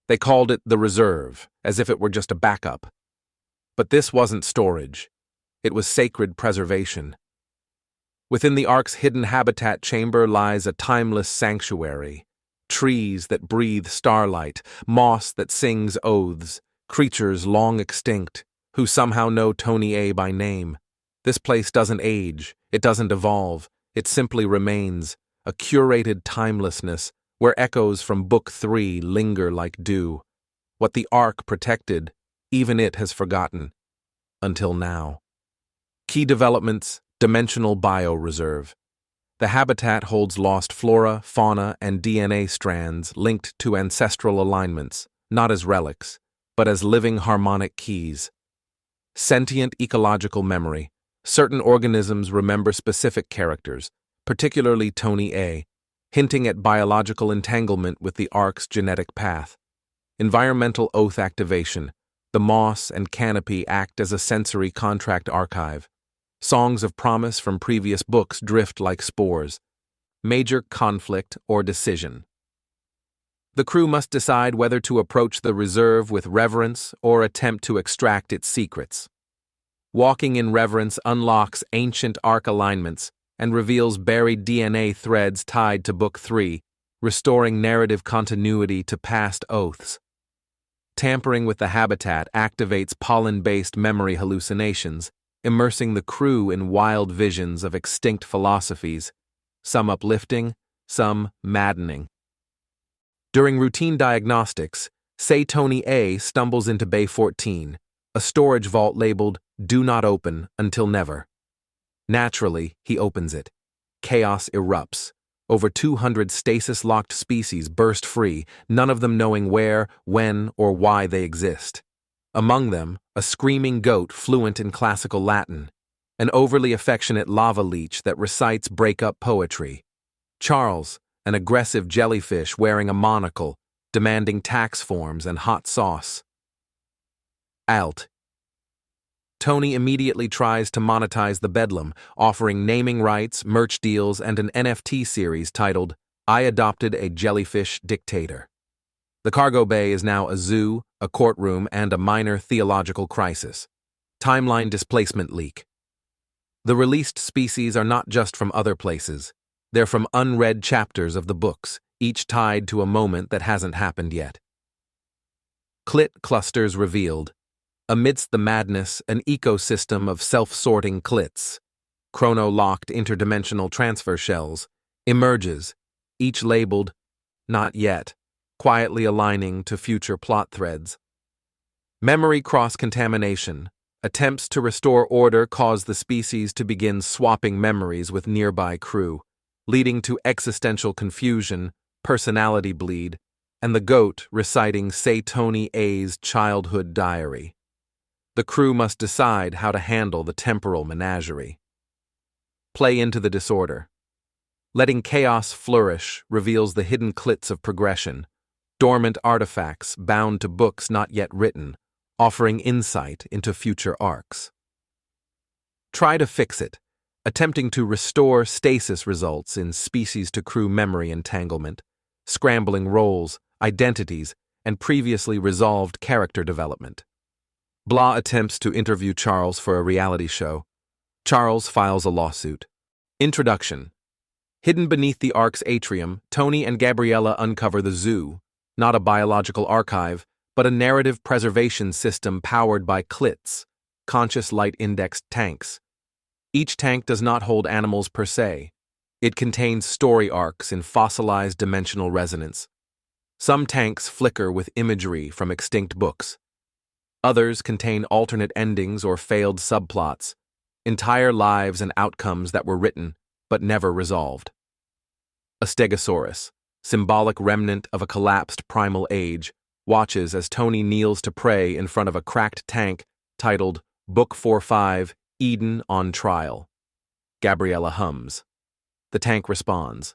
They called it the reserve, as if it were just a backup. But this wasn't storage. It was sacred preservation. Within the Ark's hidden habitat chamber lies a timeless sanctuary. Trees that breathe starlight, moss that sings oaths, creatures long extinct, who somehow know Tony A by name. This place doesn't age, it doesn't evolve, it simply remains, a curated timelessness where echoes from Book 3 linger like dew. What the Ark protected, even it has forgotten. Until now. Key developments: Dimensional Bioreserve. The habitat holds lost flora, fauna, and DNA strands linked to ancestral alignments, not as relics, but as living harmonic keys. Sentient ecological memory. Certain organisms remember specific characters, particularly Tony A, hinting at biological entanglement with the Ark's genetic path. Environmental oath activation. The moss and canopy act as a sensory contract archive. Songs of promise from previous books drift like spores. Major conflict or decision. The crew must decide whether to approach the reserve with reverence or attempt to extract its secrets. Walking in reverence unlocks ancient Ark alignments and reveals buried DNA threads tied to Book 3, restoring narrative continuity to past oaths. Tampering with the habitat activates pollen-based memory hallucinations, immersing the crew in wild visions of extinct philosophies, some uplifting, some maddening. During routine diagnostics, say Tony A stumbles into Bay 14, a storage vault labeled "Do Not Open Until Never." Naturally, he opens it. Chaos erupts. Over 200 stasis-locked species burst free, none of them knowing where, when, or why they exist. Among them, a screaming goat fluent in classical Latin, an overly affectionate lava leech that recites breakup poetry, Charles, an aggressive jellyfish wearing a monocle, demanding tax forms and hot sauce. Alt. Tony immediately tries to monetize the bedlam, offering naming rights, merch deals, and an NFT series titled, "I Adopted a Jellyfish Dictator." The cargo bay is now a zoo, a courtroom, and a minor theological crisis. Timeline displacement leak. The released species are not just from other places. They're from unread chapters of the books, each tied to a moment that hasn't happened yet. Clit clusters revealed. Amidst the madness, an ecosystem of self-sorting clits, chrono-locked interdimensional transfer shells, emerges, each labeled, "Not Yet," quietly aligning to future plot threads. Memory cross-contamination. Attempts to restore order cause the species to begin swapping memories with nearby crew, leading to existential confusion, personality bleed, and the goat reciting Say Tony A's childhood diary. The crew must decide how to handle the temporal menagerie. Play into the disorder. Letting chaos flourish reveals the hidden clits of progression, dormant artifacts bound to books not yet written, offering insight into future arcs. Try to fix it, attempting to restore stasis results in species-to-crew memory entanglement, scrambling roles, identities, and previously resolved character development. Blah attempts to interview Charles for a reality show. Charles files a lawsuit. Introduction. Hidden beneath the Ark's atrium, Tony and Gabriella uncover the zoo, not a biological archive, but a narrative preservation system powered by clits, conscious light-indexed tanks. Each tank does not hold animals per se. It contains story arcs in fossilized dimensional resonance. Some tanks flicker with imagery from extinct books. Others contain alternate endings or failed subplots, entire lives and outcomes that were written but never resolved. A Stegosaurus, symbolic remnant of a collapsed primal age, watches as Tony kneels to pray in front of a cracked tank titled Book 45, Eden on Trial. Gabriella hums. The tank responds.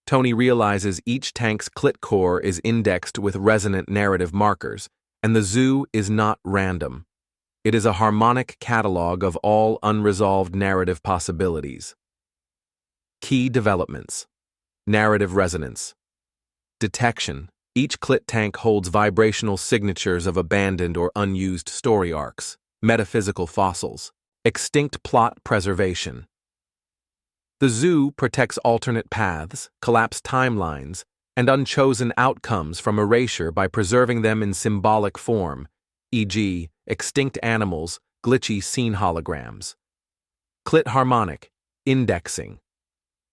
Tony realizes each tank's clit core is indexed with resonant narrative markers, and the zoo is not random. It is a harmonic catalog of all unresolved narrative possibilities. Key developments. Narrative resonance. Detection. Each clit tank holds vibrational signatures of abandoned or unused story arcs, metaphysical fossils, extinct plot preservation. The zoo protects alternate paths, collapsed timelines, and unchosen outcomes from erasure by preserving them in symbolic form, e.g., extinct animals, glitchy scene holograms. Clit harmonic, indexing.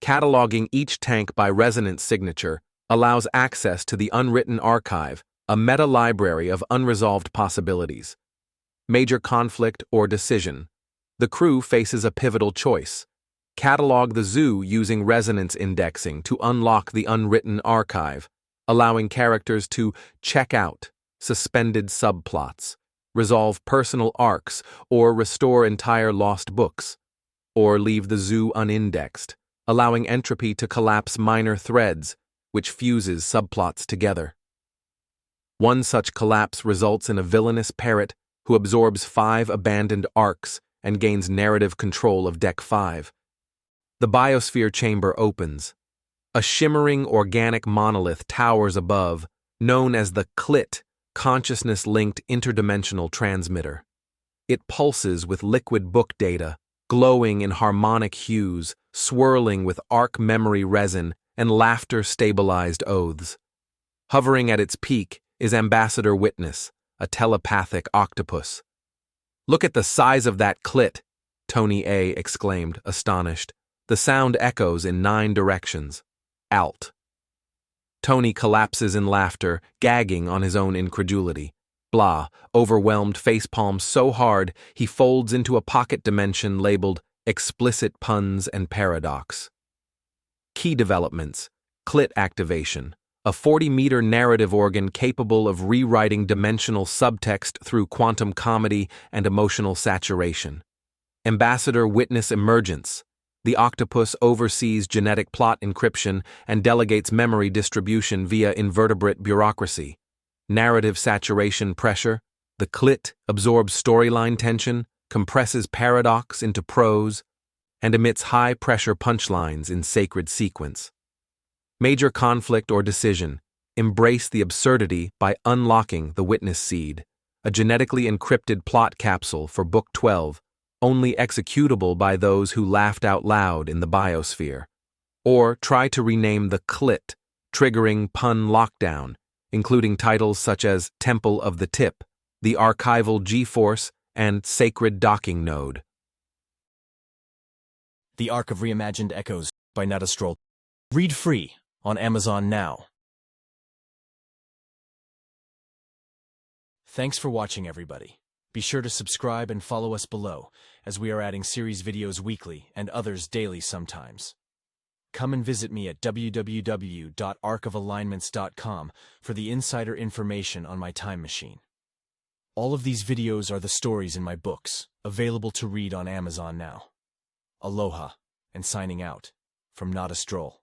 Cataloging each tank by resonance signature allows access to the unwritten archive, a meta-library of unresolved possibilities. Major conflict or decision. The crew faces a pivotal choice. Catalog the zoo using resonance indexing to unlock the unwritten archive, allowing characters to check out suspended subplots, resolve personal arcs, or restore entire lost books, or leave the zoo unindexed, allowing entropy to collapse minor threads, which fuses subplots together. One such collapse results in a villainous parrot who absorbs 5 abandoned arcs and gains narrative control of Deck 5. The biosphere chamber opens. A shimmering organic monolith towers above, known as the CLIT, consciousness-linked interdimensional transmitter. It pulses with liquid book data, glowing in harmonic hues, swirling with arc memory resin and laughter-stabilized oaths. Hovering at its peak is Ambassador Witness, a telepathic octopus. "Look at the size of that clit," Tony A. exclaimed, astonished. The sound echoes in 9 directions. Alt. Tony collapses in laughter, gagging on his own incredulity. Blah, overwhelmed facepalm so hard he folds into a pocket dimension labeled Explicit Puns and Paradox. Key developments. Clit activation. A 40-meter narrative organ capable of rewriting dimensional subtext through quantum comedy and emotional saturation. Ambassador Witness emergence. The octopus oversees genetic plot encryption and delegates memory distribution via invertebrate bureaucracy. Narrative saturation pressure. The clit absorbs storyline tension, compresses paradox into prose, and emits high-pressure punchlines in sacred sequence. Major conflict or decision. Embrace the absurdity by unlocking the witness seed, a genetically encrypted plot capsule for Book 12, only executable by those who laughed out loud in the biosphere. Or try to rename the clit, triggering pun lockdown, including titles such as Temple of the Tip, The Archival G-Force, and Sacred Docking Node. The Arc of Reimagined Echoes by Nadastrol. Read free on Amazon now. Thanks for watching, everybody. Be sure to subscribe and follow us below, as we are adding series videos weekly and others daily sometimes. Come and visit me at www.arcofalignments.com for the insider information on my time machine. All of these videos are the stories in my books, available to read on Amazon now. Aloha, and signing out from Nadastrol.